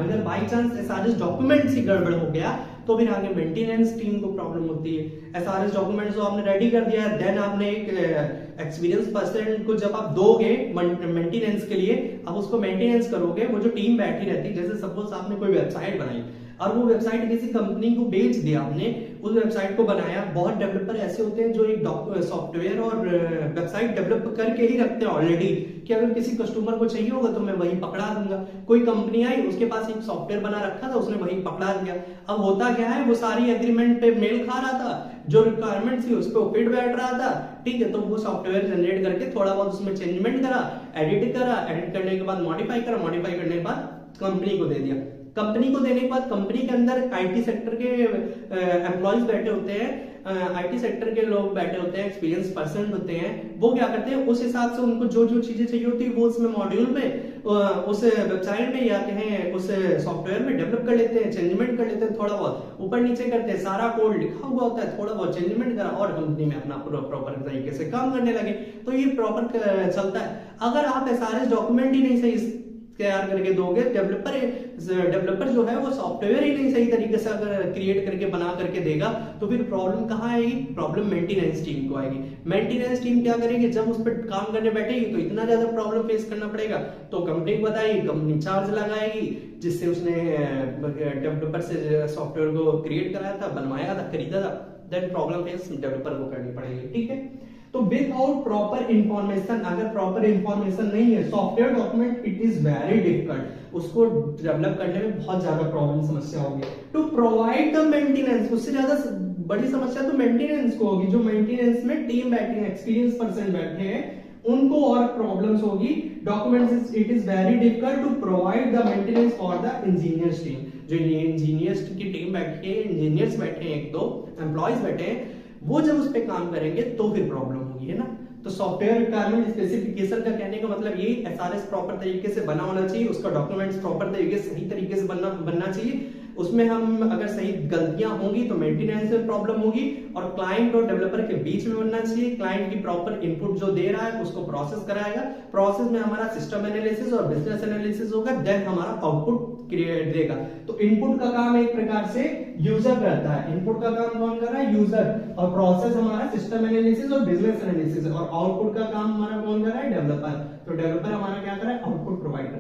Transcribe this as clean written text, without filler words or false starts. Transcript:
अगर by chance SRS documents ही गड़बड़ हो गया तो फिर आगे मेंटेनेंस टीम को प्रॉब्लम होती है। एसआरएस डॉक्यूमेंट्स जो आपने रेडी कर दिया है, देन आपने एक एक्सपीरियंस पर्सन को जब आप दोगे मेंटेनेंस के लिए, आप उसको मेंटेनेंस करोगे, वो जो टीम बैठी रहती है, जैसे सपोज आपने कोई वेबसाइट बनाई और वो वेबसाइट किसी कंपनी को बेच दिया, आपने उस वेबसाइट को बनाया। बहुत डेवलपर ऐसे होते हैं जो एक सॉफ्टवेयर और वेबसाइट डेवलप करके ही रखते हैं ऑलरेडी, कि अगर किसी कस्टमर को चाहिए होगा तो मैं वही पकड़ा दूंगा। कोई कंपनी आई, उसके पास एक सॉफ्टवेयर बना रखा था, उसने वही पकड़ा दिया। अब होता क्या है, वो सारी एग्रीमेंट पे मेल खा रहा था, जो रिक्वायरमेंट थी उस पर फिट बैठ रहा था, ठीक है। तो वो सॉफ्टवेयर जनरेट करके थोड़ा बहुत उसमें चेंजमेंट करा, एडिट करने के बाद मॉडिफाई करने के बाद कंपनी को दे दिया। कंपनी को देने के बाद कंपनी के अंदर आईटी सेक्टर के एम्प्लॉयज बैठे होते हैं, आईटी सेक्टर के लोग बैठे होते हैं, एक्सपीरियंस पर्सन होते हैं। वो क्या करते हैं, उस हिसाब से उनको जो जो चीजें चाहिए होती है वो उसमें मॉड्यूल में, उस वेबसाइट में या कहें उस सॉफ्टवेयर में डेवलप कर लेते हैं, चेंजमेंट कर लेते हैं, थोड़ा बहुत ऊपर नीचे करते हैं। सारा कोड लिखा हुआ होता है, थोड़ा बहुत चेंजमेंट करा और कंपनी में अपना प्रॉपर तरीके से काम करने लगे। तो ये प्रॉपर चलता है। अगर आप एसआरएस डॉक्यूमेंट ही नहीं सही तैयार करके दोगे, डेवलपर जो है वो सॉफ्टवेयर ही नहीं सही तरीके से अगर क्रिएट करके बना करके देगा, तो फिर प्रॉब्लम कहाँ आएगी? प्रॉब्लम मेंटेनेंस टीम को आएगी। मेंटेनेंस टीम क्या करेगी? जब उस पर काम करने बैठेगी तो इतना ज्यादा प्रॉब्लम फेस करना पड़ेगा, तो कंपनी को बताएगी, कंपनी चार्ज लगाएगी, जिससे उसने डेवलपर से सॉफ्टवेयर को क्रिएट कराया था, बनवाया था, खरीदा था, देन प्रॉब्लम फेस डेवलपर को करनी पड़ेगी, ठीक है। तो विदाउट प्रॉपर इंफॉर्मेशन, अगर प्रॉपर इंफॉर्मेशन नहीं है, software document it is very difficult, उसको डेवलप करने में बहुत ज्यादा प्रॉब्लम समस्या होगी। टू प्रोवाइड द मेंटेनेंस, उससे ज्यादा बड़ी समस्या तो मेंटेनेंस को होगी। जो मेंटेनेंस में टीम बैठे हैं, एक्सपीरियंस पर्सन बैठे हैं, उनको और प्रॉब्लम्स होगी। Documents it is very difficult to provide the maintenance for the engineers team. जो इंजीनियर्स की टीम बैठी है, इंजीनियर्स बैठे हैं, एक दो एम्प्लॉयज बैठे हैं, वो जब उस पे काम करेंगे तो फिर प्रॉब्लम होगी, है ना। तो सॉफ्टवेयर रिक्वायरमेंट स्पेसिफिकेशन का कहने का मतलब ये एसआरएस प्रॉपर तरीके से बना होना चाहिए, उसका डॉक्यूमेंट्स प्रॉपर तरीके से सही तरीके से बनना चाहिए। उसमें हम अगर सही गलतियां होंगी तो मेंटेनेंस में प्रॉब्लम होगी, और क्लाइंट और डेवलपर के बीच में बनना चाहिए। क्लाइंट की प्रॉपर इनपुट जो दे रहा है उसको प्रोसेस कराएगा, प्रोसेस में हमारा सिस्टम एनालिसिस और बिजनेस एनालिसिस होगा, देन हमारा आउटपुट क्रिएट देगा। तो इनपुट का काम एक प्रकार से यूजर करता है, इनपुट का काम कौन कर रहा है? यूजर। और प्रोसेस हमारा सिस्टम एनालिसिस और बिजनेस एनालिसिस, और आउटपुट का काम हमारा कौन कर रहा है? डेवलपर। तो डेवलपर हमारा क्या कर रहा है? आउटपुट प्रोवाइड कर रहा है।